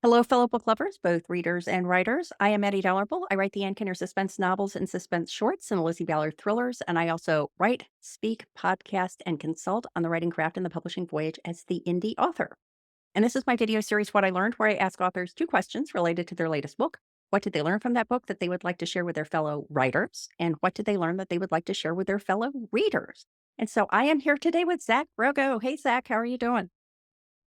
Hello, fellow book lovers, both readers and writers. I am Eddie Dalrymple. I write the Ann Kinner suspense novels and suspense shorts and Lizzie Ballard thrillers, and I also write, speak, podcast, and consult on the writing craft and the publishing voyage as the indie author. And this is my video series, What I Learned, where I ask authors two questions related to their latest book. What did they learn from that book that they would like to share with their fellow writers? And what did they learn that they would like to share with their fellow readers? And so I am here today with Zack Rogow. Hey, Zack, how are you doing?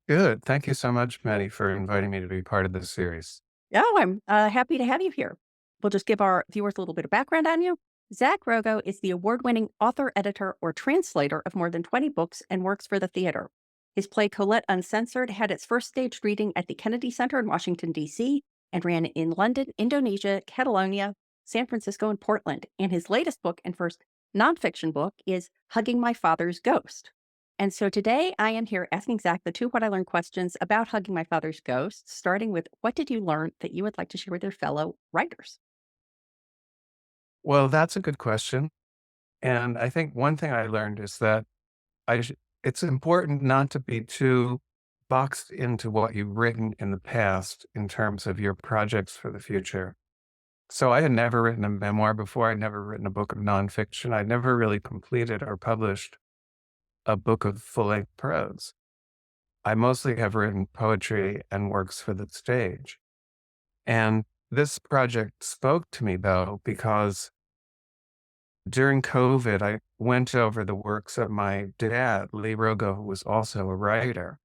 Good. Thank you so much, Maddie, for inviting me to be part of this series. Oh, I'm happy to have you here. We'll just give our viewers a little bit of background on you. Zack Rogow is the award winning author, editor, or translator of more than 20 books and works for the theater. His play Colette Uncensored had its first staged reading at the Kennedy Center in Washington, D.C., and ran in London, Indonesia, Catalonia, San Francisco, and Portland. And his latest book and first nonfiction book is Hugging My Father's Ghost. And so today I am here asking Zack the two What I Learned questions about Hugging My Father's Ghost, starting with what did you learn that you would like to share with your fellow writers? Well, that's a good question. And I think one thing I learned is that it's important not to be too boxed into what you've written in the past in terms of your projects for the future. So I had never written a memoir before. I'd never written a book of nonfiction. I'd never really completed or published a book of full-length prose. I mostly have written poetry and works for the stage. And this project spoke to me, though, because during COVID, I went over the works of my dad, Lee Rogow, who was also a writer.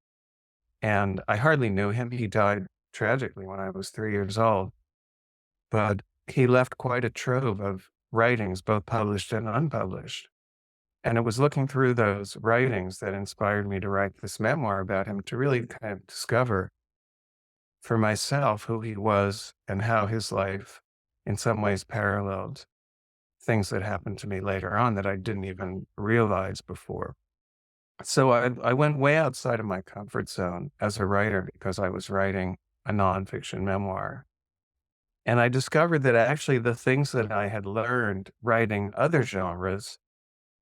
And I hardly knew him. He died tragically when I was 3 years old. But he left quite a trove of writings, both published and unpublished. And it was looking through those writings that inspired me to write this memoir about him, to really kind of discover for myself who he was and how his life in some ways paralleled things that happened to me later on that I didn't even realize before. So I went way outside of my comfort zone as a writer because I was writing a nonfiction memoir. And I discovered that actually the things that I had learned writing other genres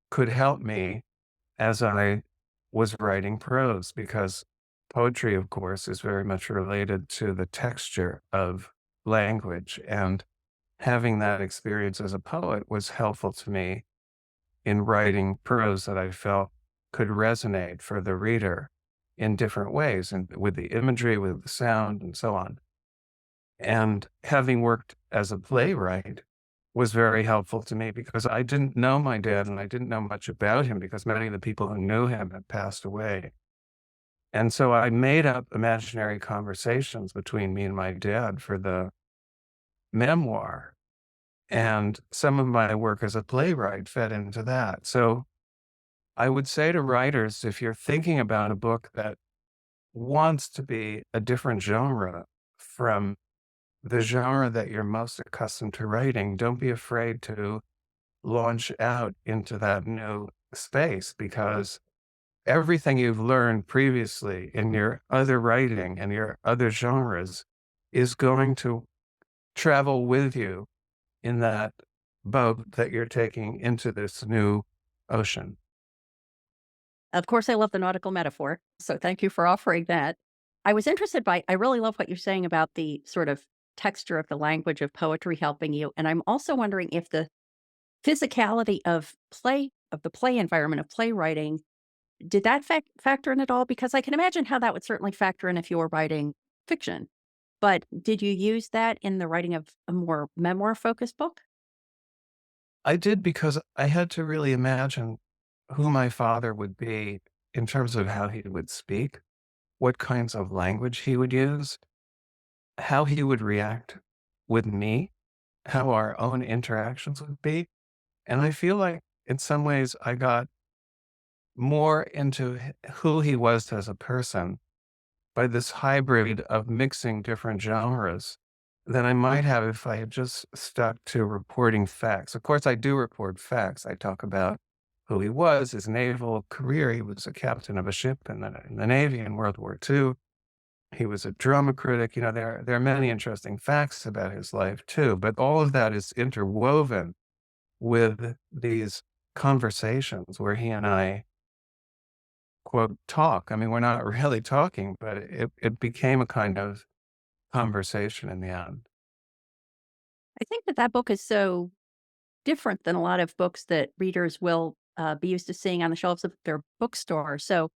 could help me as I was writing prose, because poetry, of course, is very much related to the texture of language. And having that experience as a poet was helpful to me in writing prose that I felt could resonate for the reader in different ways, and with the imagery, with the sound, and so on. And having worked as a playwright was very helpful to me because I didn't know my dad and I didn't know much about him because many of the people who knew him had passed away. And so I made up imaginary conversations between me and my dad for the memoir. And some of my work as a playwright fed into that. So I would say to writers, if you're thinking about a book that wants to be a different genre from the genre that you're most accustomed to writing, don't be afraid to launch out into that new space, because everything you've learned previously in your other writing and your other genres is going to travel with you in that boat that you're taking into this new ocean. Of course, I love the nautical metaphor, so thank you for offering that. I really love what you're saying about the sort of texture of the language of poetry helping you. And I'm also wondering if the physicality of the play environment of playwriting, did that factor in at all? Because I can imagine how that would certainly factor in if you were writing fiction. But did you use that in the writing of a more memoir-focused book? I did, because I had to really imagine who my father would be in terms of how he would speak, what kinds of language he would use, how he would react with me, how our own interactions would be. And I feel like in some ways I got more into who he was as a person by this hybrid of mixing different genres than I might have if I had just stuck to reporting facts. Of course, I do report facts. I talk about who he was, his naval career. He was a captain of a ship in the Navy in World War II. He was a drama critic. You know, there are many interesting facts about his life too, but all of that is interwoven with these conversations where he and I, quote, talk. I mean, we're not really talking, but it became a kind of conversation in the end. I think that that book is so different than a lot of books that readers will be used to seeing on the shelves of their bookstore. So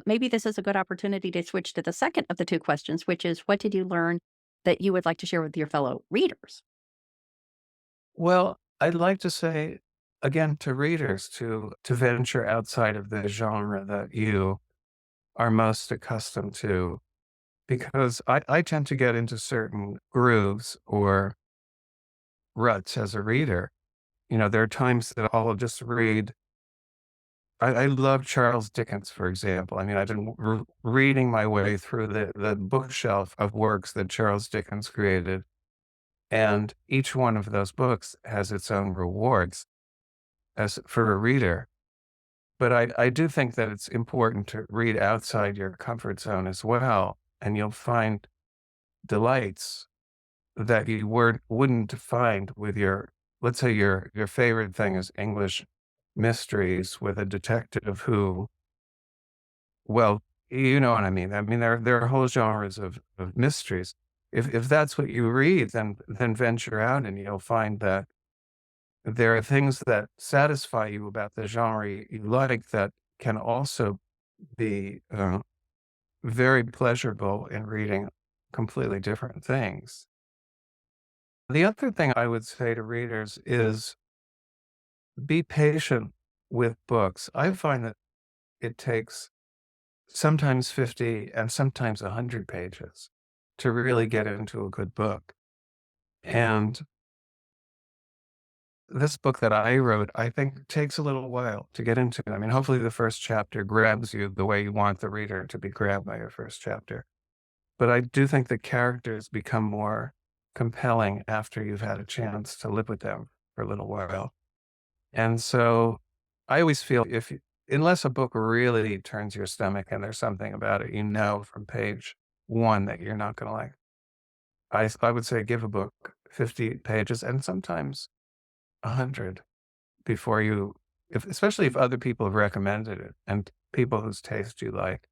maybe this is a good opportunity to switch to the second of the two questions, which is what did you learn that you would like to share with your fellow readers? Well, I'd like to say again to readers to venture outside of the genre that you are most accustomed to, because I tend to get into certain grooves or ruts as a reader. You know, there are times that I'll just read. I love Charles Dickens, for example. I mean, I've been reading my way through the bookshelf of works that Charles Dickens created, and each one of those books has its own rewards as for a reader. But I do think that it's important to read outside your comfort zone as well, and you'll find delights that you wouldn't find with your, let's say your favorite thing is English mysteries with a detective who, well, you know what I mean. I mean, there are whole genres of mysteries. If that's what you read, then venture out and you'll find that there are things that satisfy you about the genre you like that can also be very pleasurable in reading completely different things. The other thing I would say to readers is be patient with books. I find that it takes sometimes 50 and sometimes 100 pages to really get into a good book. And this book that I wrote, I think takes a little while to get into. I mean, hopefully the first chapter grabs you the way you want the reader to be grabbed by your first chapter. But I do think the characters become more compelling after you've had a chance to live with them for a little while. And so I always feel unless a book really turns your stomach and there's something about it, you know, from page one that you're not going to like, I would say give a book 50 pages and sometimes 100 before you, especially if other people have recommended it and people whose taste you like,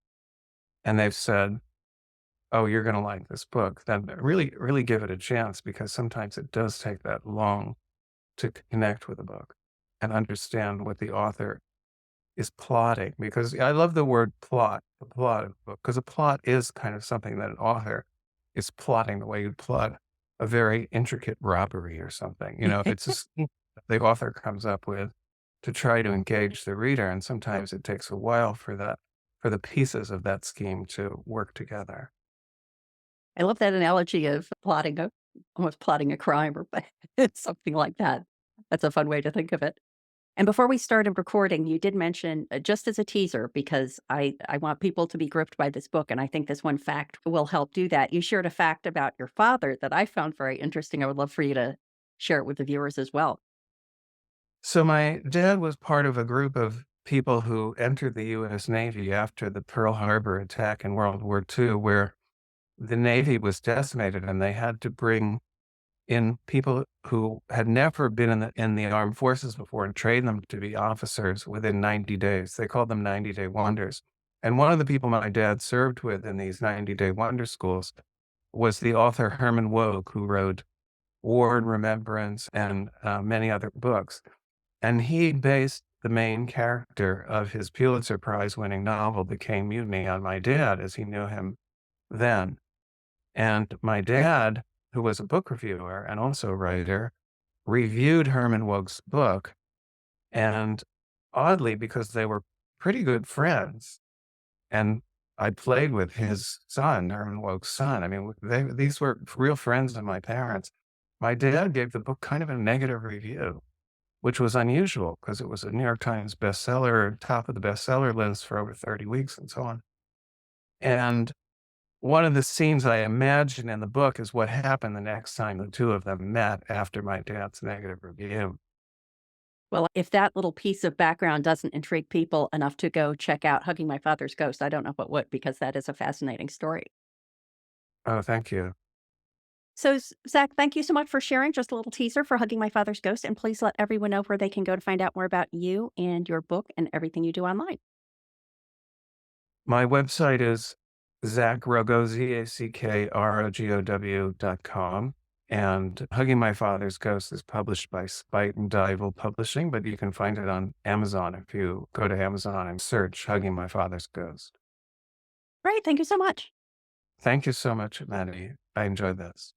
and they've said, oh, you're going to like this book, then really, really give it a chance because sometimes it does take that long to connect with a book and understand what the author is plotting. Because I love the word plot, the plot of a book, because a plot is kind of something that an author is plotting the way you'd plot a very intricate robbery or something. You know, it's just the author comes up with to try to engage the reader. And sometimes it takes a while for that, for the pieces of that scheme to work together. I love that analogy of almost plotting a crime or something like that. That's a fun way to think of it. And before we started recording, you did mention, just as a teaser, because I want people to be gripped by this book, and I think this one fact will help do that. You shared a fact about your father that I found very interesting. I would love for you to share it with the viewers as well. So my dad was part of a group of people who entered the US Navy after the Pearl Harbor attack in World War II, where the Navy was decimated and they had to bring in people who had never been in the armed forces before and train them to be officers within 90 days. They called them 90-day wonders. And one of the people my dad served with in these 90-day wonder schools was the author Herman Wouk, who wrote War and Remembrance and many other books. And he based the main character of his Pulitzer Prize winning novel, The Caine Mutiny, on my dad as he knew him then. And my dad, who was a book reviewer and also a writer, reviewed Herman Wouk's book. And oddly, because they were pretty good friends, and I played with his son, Herman Wouk's son. I mean, these were real friends of my parents. My dad gave the book kind of a negative review, which was unusual because it was a New York Times bestseller, top of the bestseller list for over 30 weeks and so on. And one of the scenes I imagine in the book is what happened the next time the two of them met after my dad's negative review. Well, if that little piece of background doesn't intrigue people enough to go check out Hugging My Father's Ghost, I don't know what would, because that is a fascinating story. Oh, thank you. So, Zach, thank you so much for sharing just a little teaser for Hugging My Father's Ghost. And please let everyone know where they can go to find out more about you and your book and everything you do online. My website is Zack Rogow, ZackRogow.com. And Hugging My Father's Ghost is published by Spite and Dival Publishing, but you can find it on Amazon if you go to Amazon and search Hugging My Father's Ghost. Great. Thank you so much. Thank you so much, Maddie. I enjoyed this.